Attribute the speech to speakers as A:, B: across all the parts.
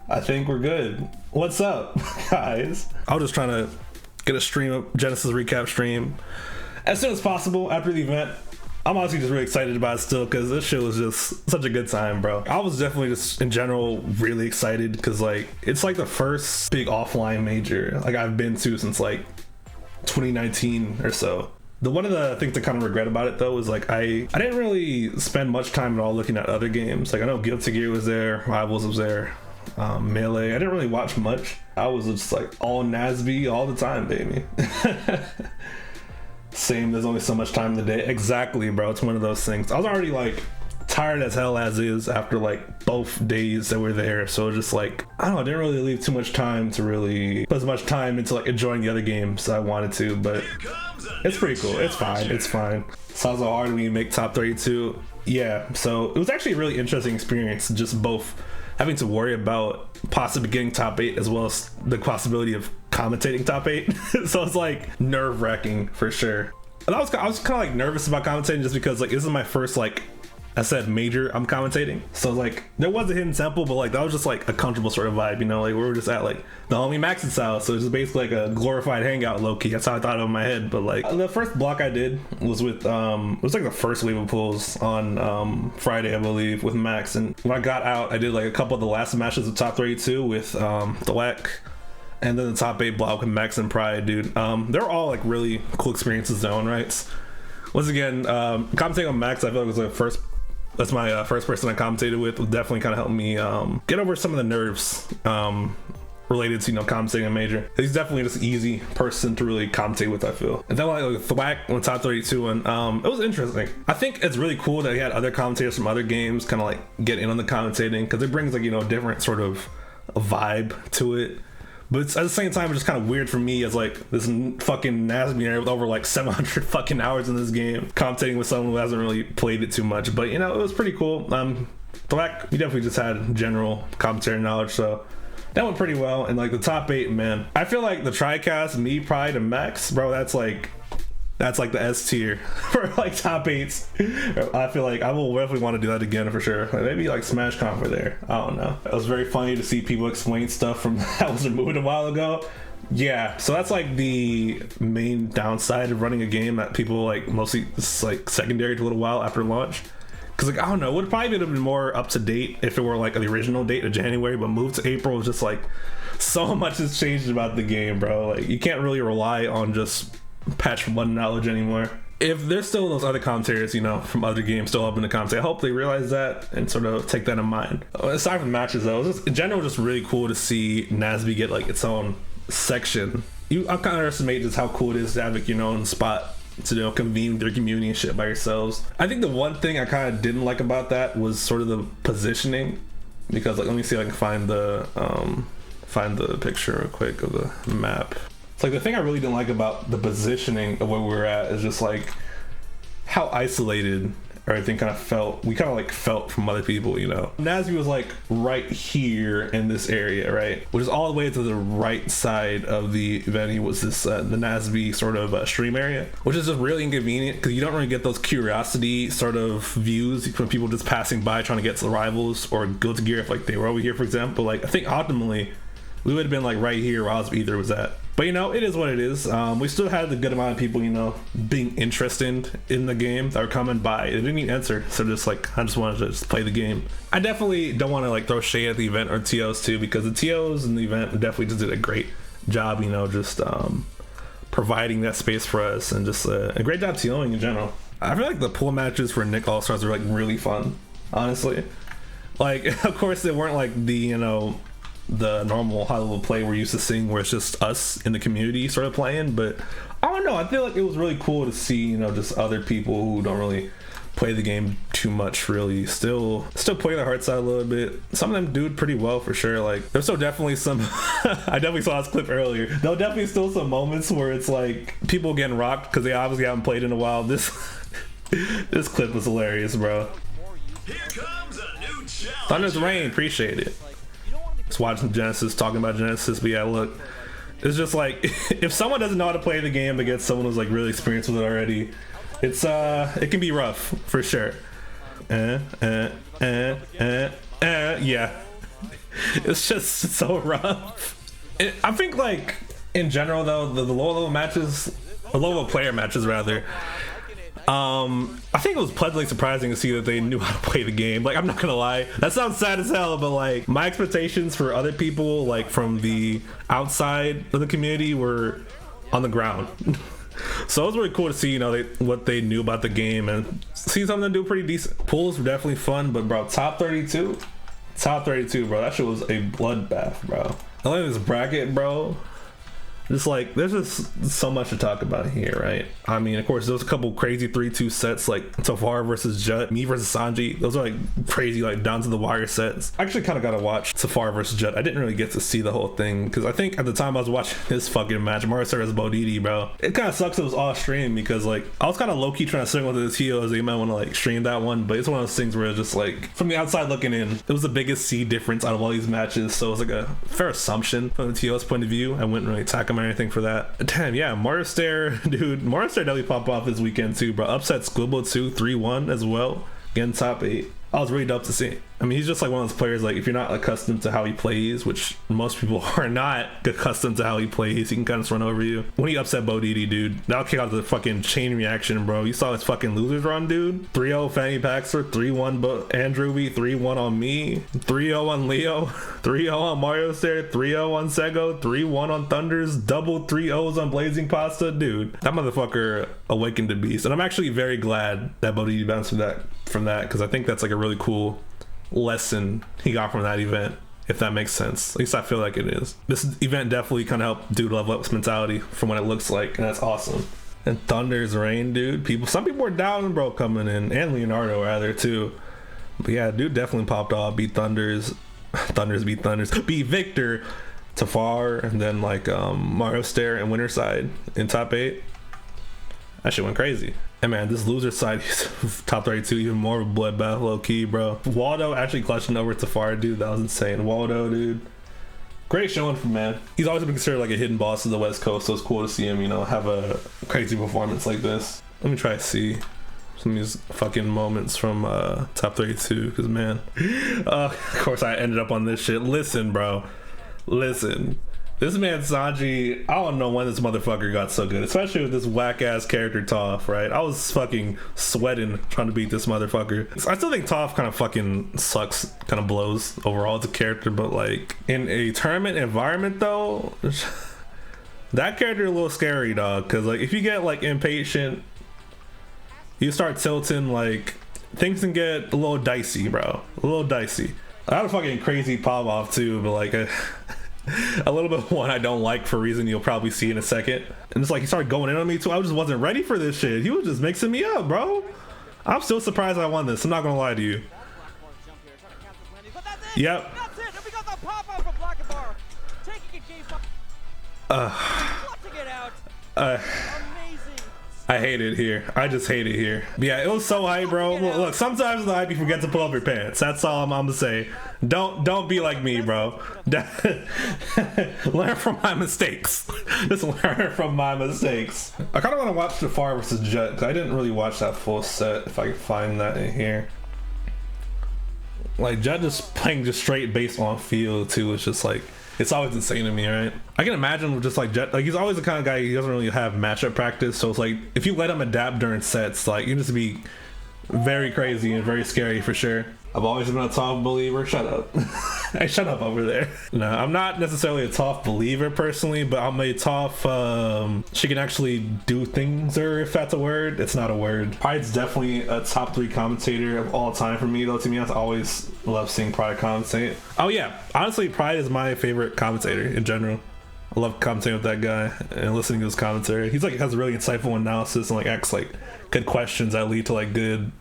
A: I think we're good. What's up, guys? I was just trying to get a stream up, Genesis recap stream, as soon as possible after the event. I'm honestly just really excited about it still because this shit was just such a good time, bro. I was definitely just in general really excited because like it's like the first big offline major like I've been to since like 2019 or so. One of the things I kind of regret about it though is like I didn't really spend much time at all looking at other games. Like I know Guilty Gear was there, Rivals was there, Melee. I didn't really watch much. I was just like all nasb all the time, baby. Same, there's only so much time in the day. Exactly, bro. It's one of those things. I was already like tired as hell as is after like both days that were there. So just like, I don't know, I didn't really leave too much time to really put as much time into like enjoying the other games I wanted to, but it's pretty cool. It's fine. It's fine. Sounds so hard when you make top 32. Yeah, so it was actually a really interesting experience, just both having to worry about possibly getting top 8 as well as the possibility of commentating top 8. So it's like nerve-wracking for sure. And I was kind of like nervous about commentating just because like this is my first like I said major I'm commentating, so like there was a hidden temple, but like that was just like a comfortable sort of vibe, you know, like we were just at like the homie Max's house, so it's just basically like a glorified hangout low-key. That's how I thought of it in my head. But like the first block I did was with it was like the first wave of pulls on Friday I believe with Max, and when I got out I did like a couple of the last matches of top 32 with Black, and then the top 8 block with Max and Pride, dude. They're all like really cool experiences in their own rights. Once again, commentating on Max I feel like was the first. That's my first person I commentated with. Definitely kind of helped me get over some of the nerves related to, you know, commentating a major. He's definitely just an easy person to really commentate with, I feel. And then like Thwack on top 32, and it was interesting. I think it's really cool that he had other commentators from other games kind of like get in on the commentating, because it brings like, you know, a different sort of a vibe to it. But it's, at the same time, it's just kind of weird for me as like this fucking nasb with over like 700 fucking hours in this game, commentating with someone who hasn't really played it too much. But you know, it was pretty cool. Black, you definitely just had general commentary knowledge, so that went pretty well. And like the top 8, man, I feel like the TriCast, me, Pride, and Max, bro, that's like the S tier for like top 8s. I feel like I will definitely want to do that again for sure. Like maybe like Smash Con for there. I don't know. It was very funny to see people explain stuff from that was removed a while ago. Yeah, so that's like the main downside of running a game that people like mostly it's like secondary to a little while after launch. Cause like I don't know, would probably have been more up to date if it were like the original date of January, but moved to April is just like so much has changed about the game, bro. Like you can't really rely on just patch 1 knowledge anymore. If there's still those other commentators, you know, from other games still up in the comments, I hope they realize that and sort of take that in mind. Aside from matches though, it was just, in general, just really cool to see nasb get like its own section. I kind of underestimate just how cool it is to have like, your own spot to, you know, convene their community and shit by yourselves. I think the one thing I kind of didn't like about that was sort of the positioning, because like let me see if I can find the picture real quick of the map. It's like the thing I really didn't like about the positioning of where we were at is just like how isolated everything kind of felt. We kind of like felt from other people, you know. nasb was like right here in this area, right, which is all the way to the right side of the venue was this the nasb sort of stream area, which is just really inconvenient because you don't really get those curiosity sort of views from people just passing by trying to get to the Rivals or Guilty Gear if like they were over here, for example. Like I think optimally we would have been like right here where either was at. But you know, it is what it is. We still had a good amount of people, you know, being interested in the game that were coming by. It didn't even enter, so just like I just wanted to just play the game. I definitely don't want to like throw shade at the event or TOs too, because the TOs in the event definitely just did a great job, you know, just providing that space for us and just a great job TOing in general. I feel like the pool matches for Nick All Stars are like really fun, honestly. Like, of course, they weren't like the, you know, the normal high level play we're used to seeing where it's just us in the community sort of playing, but I don't know, I feel like it was really cool to see, you know, just other people who don't really play the game too much really still play their hearts out a little bit. Some of them do it pretty well for sure. Like there's still definitely some I definitely saw this clip earlier, there'll definitely still some moments where it's like people getting rocked because they obviously haven't played in a while. This clip was hilarious, bro.
B: Here comes a new challenge.
A: Thunder's Rain, appreciate it. Just watching Genesis, talking about Genesis, but yeah, look, it's just like if someone doesn't know how to play the game against someone who's like really experienced with it already, it's it can be rough for sure. Yeah. It's just so rough. I think like in general though, the low level matches, or low level player matches rather, I think it was pleasantly surprising to see that they knew how to play the game. Like, I'm not gonna lie, that sounds sad as hell, but like my expectations for other people like from the outside of the community were on the ground. So it was really cool to see, you know, what they knew about the game and see something do pretty decent. Pools were definitely fun, but bro, top 32, bro, that shit was a bloodbath, bro. I like this bracket, bro. Just like, there's just so much to talk about here, right? I mean, of course, there was a couple crazy 3-2 sets, like Tafar versus Jut, me versus Sanji. Those are like crazy, like down to the wire sets. I actually kind of got to watch Tafar versus Jut. I didn't really get to see the whole thing because I think at the time I was watching this fucking match, Mario versus Bodedee, bro. It kind of sucks it was off stream because like I was kind of low key trying to swing with the TOs. You might want to like stream that one, but it's one of those things where it's just like from the outside looking in, it was the biggest seed difference out of all these matches. So it was like a fair assumption from the TO's point of view. I wouldn't really attack him or anything for that. Damn, yeah, Mario Stair, dude. Mario Stair definitely popped off this weekend too, bro. Upset Squibble 2 3-1 as well. Again, top 8. I was really dope to see. I mean, he's just like one of those players, like, if you're not accustomed to how he plays, which most people are not accustomed to how he plays, he can kind of just run over you. When he upset Bodedee, dude, that'll kick out the fucking chain reaction, bro. You saw his fucking losers run, dude. 3-0 Fanny Paxter, 3-1 Andrew B, 3-1 on me, 3-0 on Leo, 3-0 on Mario Stair, 3-0 on Sego, 3-1 on Thunders, double 3-0s on Blazing Pasta, dude. That motherfucker awakened the beast. And I'm actually very glad that Bodedee bounced from that, because I think that's like a really cool lesson he got from that event, if that makes sense. At least I feel like it is. This event definitely kind of helped dude level up his mentality from what it looks like, and that's awesome. And Thunder's Reign, dude, some people were down, bro, coming in, and Leonardo rather too. But yeah, dude definitely popped off, beat Thunders, beat Victor, Tafar, and then like Mario Stair and Winterside in top 8. That shit went crazy. And man, this loser side, top 32, even more of a bloodbath, low key, bro. Waldo actually clutching over Tafar, dude. That was insane. Waldo, dude. Great showing from man. He's always been considered like a hidden boss of the West Coast, so it's cool to see him, you know, have a crazy performance like this. Let me try to see some of these fucking moments from top 32, because man, of course I ended up on this shit. Listen, bro. Listen. This man Sanji, I don't know when this motherfucker got so good, especially with this whack ass character Toph, right? I was fucking sweating trying to beat this motherfucker. I still think Toph kind of fucking sucks, kind of blows overall as a character, but like in a tournament environment though, that character a little scary, dog, because like if you get like impatient, you start tilting, like things can get a little dicey, bro. A little dicey. I had a fucking crazy pop off too, but like a little bit of one I don't like for a reason you'll probably see in a second. And it's like he started going in on me too. I just wasn't ready for this shit. He was just mixing me up, bro. I'm still surprised I won this. I'm not gonna lie to you. Yep. I hate it here. I just hate it here. Yeah, it was so hype, bro. Look, sometimes in the hype you forget to pull up your pants. That's all I'm gonna say. Don't be like me, bro. Learn from my mistakes. Just learn from my mistakes. I kind of want to watch Jafar versus Jet, because I didn't really watch that full set. If I can find that in here. Like Jet just playing just straight based on field too. It's just like, it's always insane to me, right? I can imagine with just like Jet, like he's always the kind of guy, he doesn't really have matchup practice, so it's like if you let him adapt during sets, like you just be very crazy and very scary for sure. I've always been a Toph believer. Shut up. Hey, shut up over there. No, I'm not necessarily a Toph believer personally, but I'm a Toph, she can actually do things, or if that's a word. It's not a word. Pride's definitely a top 3 commentator of all time for me, though. To me, I always love seeing Pride commentate. Oh yeah, honestly, Pride is my favorite commentator in general. I love commentating with that guy and listening to his commentary. He's like, has a really insightful analysis and like asks like good questions that lead to like good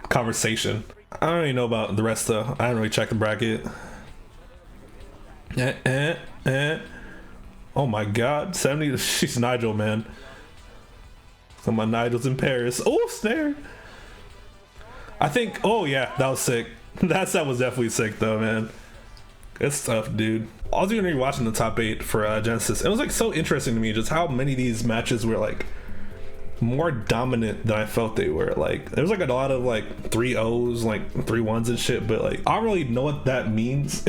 A: conversation. I don't really know about the rest though. I haven't really checked the bracket. Oh my god, 70. She's Nigel, man. So my Nigel's in Paris. Oh, snare. I think, oh yeah, that was sick. That set was definitely sick though, man. Good stuff, dude. I was even watching the top 8 for Genesis. It was like so interesting to me just how many of these matches were like more dominant than I felt they were. Like there was like a lot of like 3-0s, like 3-1s and shit, but like I don't really know what that means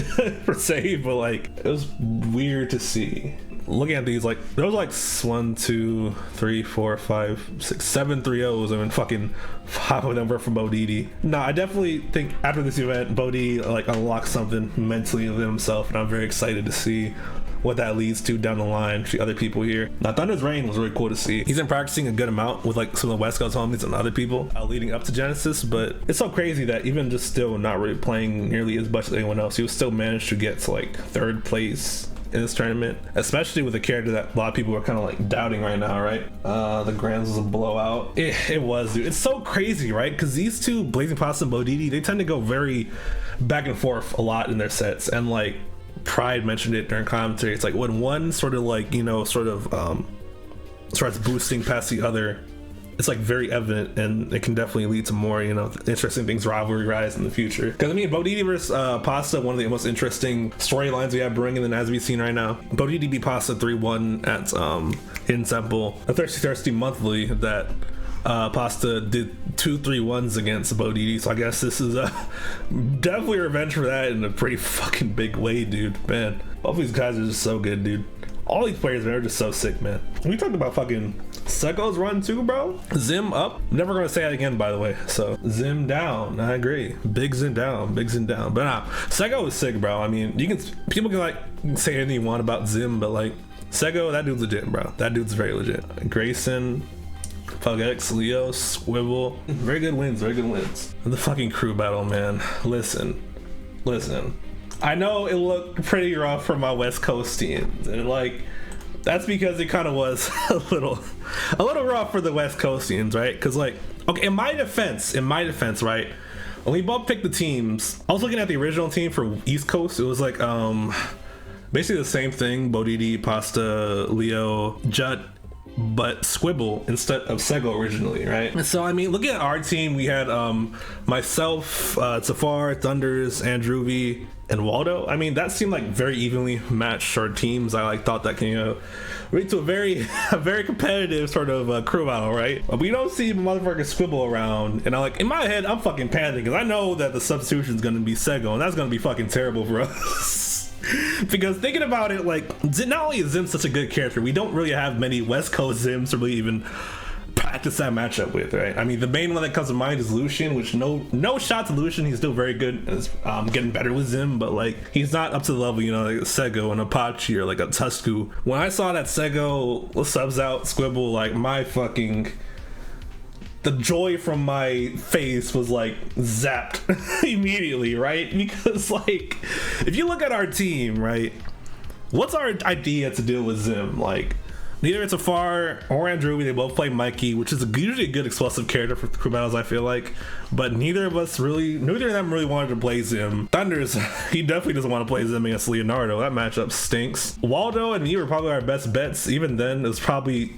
A: per se, but like it was weird to see. Looking at these, like there was like 1, 2, 3, 4, 5, 6, 7 3-0s. I mean, fucking 5 of them were from Bodedee. No, I definitely think after this event, Bodedee like unlocked something mentally of himself, and I'm very excited to see what that leads to down the line. See other people here. Now, Thunder's reign was really cool to see. He's been practicing a good amount with like some of the West Coast homies and other people leading up to Genesis, but it's so crazy that even just still not really playing nearly as much as anyone else, he was still managed to get to like 3rd place in this tournament, especially with a character that a lot of people are kind of like doubting right now, right? The Grands was a blowout. It was, dude. It's so crazy, right? Because these two, Blazing Pasta and Bodedee, they tend to go very back and forth a lot in their sets, and like Pride mentioned it during commentary. It's like when one sort of like, you know, starts boosting past the other, it's like very evident, and it can definitely lead to more, you know, interesting things, rivalry rise in the future. Because I mean, Bodedee versus Pasta, one of the most interesting storylines we have brewing in the NASB scene right now. Bodedee beat Pasta 3-1 at Hidden Temple, a Thirsty monthly that Pasta did 2 3-1s against Bodedee, so I guess this is definitely revenge for that in a pretty fucking big way, dude. Man, all these guys are just so good, dude. All these players, man, are just so sick, man. We talked about fucking Sego's run too, bro. Zim up. Never gonna say that again, by the way. So Zim down. I agree. Big Zim down. Big Zim down. But nah, Sego is sick, bro. I mean, people can like say anything you want about Zim, but like Sego, that dude's legit, bro. That dude's very legit. Grayson, Pugx, Leo, Swivel. Very good wins. Very good wins. The fucking crew battle, man. Listen. I know it looked pretty rough for my West Coastians, and like that's because it kind of was a little rough for the West Coastians, right? Because like, okay, in my defense, right, when we both picked the teams, I was looking at the original team for East Coast. It was like basically the same thing: Bodedee, Pasta, Leo, Jut, but Squibble instead of Sego originally, right? So I mean, looking at our team, we had myself, Tafar, Thunders, Andrew, and Waldo. I mean, that seemed like very evenly matched our teams. I like thought that can, you know, lead to a very competitive sort of crew battle, right? But we don't see motherfucking Squibble around, and I like in my head I'm fucking panicking because I know that the substitution is gonna be Sego, and that's gonna be fucking terrible for us. Because thinking about it, like, not only is Zim such a good character, we don't really have many West Coast Zims to really even practice that matchup with, right? I mean, the main one that comes to mind is Lucian, which no shot to Lucian, he's still very good, getting better with Zim, but like he's not up to the level, you know, like a Sego and Apache or like a Tusku. When I saw that Sego subs out Squibble, like the joy from my face was like zapped immediately, right? Because like if you look at our team, right, what's our idea to deal with Zim? Like neither it's Afar or Andrew, they both play Mikey, which is usually a good explosive character for crew battles, I feel like, but neither of them really wanted to play Zim. Thunders, he definitely doesn't want to play Zim against Leonardo. That matchup stinks. Waldo and me were probably our best bets. Even then, it was probably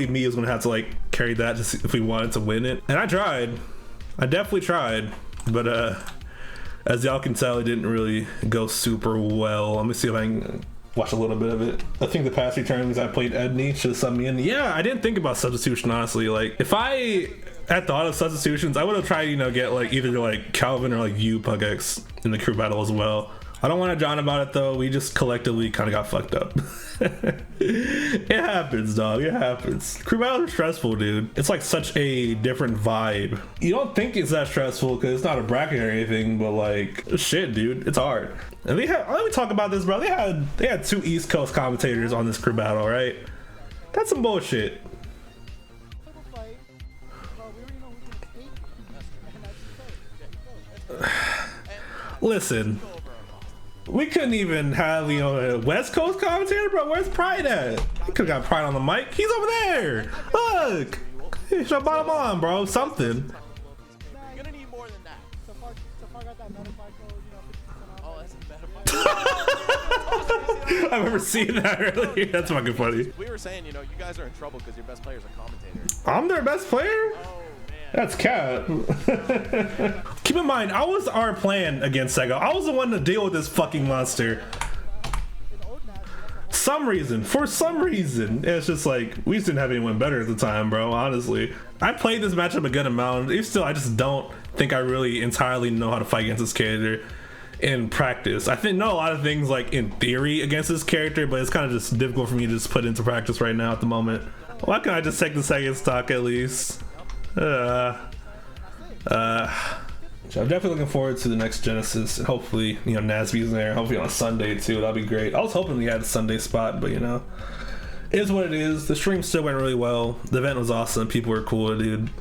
A: me was gonna have to like carry that to see if we wanted to win it. And I definitely tried, but as y'all can tell, it didn't really go super well. Let me see if I can watch a little bit of it. I think the past 3 tournaments I played Edney should have subbed me in. Yeah, I didn't think about substitution, honestly. Like if I had thought of substitutions, I would have tried, you know, get like either like Calvin or like you, Pugx, in the crew battle as well. I don't want to drown about it though. We just collectively kind of got fucked up. It happens, dog. It happens. Crew battles are stressful, dude. It's like such a different vibe. You don't think it's that stressful because it's not a bracket or anything, but like shit, dude, it's hard. And let me talk about this, bro. They had 2 East Coast commentators on this crew battle, right? That's some bullshit. Listen. We couldn't even have, you know, a West Coast commentator, bro. Where's Pride at? He could have got Pride on the mic. He's over there. Look. It's your bottom on, bro. Something.
C: You're gonna need more than that. So far got that notified code, you know, 50% off. Oh, that's better.
A: I remember seeing that earlier. That's fucking funny.
C: We were saying, you know, you guys are in trouble because your best player's a commentator.
A: I'm their best player?
C: Oh.
A: That's cat. Keep in mind, I was our plan against Sego. I was the one to deal with this fucking monster. for some reason, it's just like we just didn't have anyone better at the time, bro. Honestly, I played this matchup a good amount. Even still, I just don't think I really entirely know how to fight against this character in practice. I know a lot of things like in theory against this character, but it's kind of just difficult for me to just put into practice right now at the moment. Why can't I just take the second stock at least? So I'm definitely looking forward to the next Genesis, and hopefully, you know, nasb's there. Hopefully on a Sunday too. That'll be great. I was hoping we had a Sunday spot, but you know, it is what it is. The stream still went really well. The event was awesome. People were cool, dude.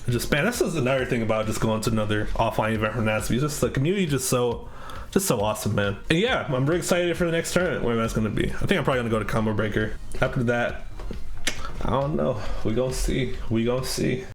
A: Just man, that's just another thing about just going to another offline event from nasb. Just the community, just so awesome, man. And yeah, I'm very excited for the next tournament, where that's gonna be. I think I'm probably gonna go to Combo Breaker. After that, I don't know. We gonna see.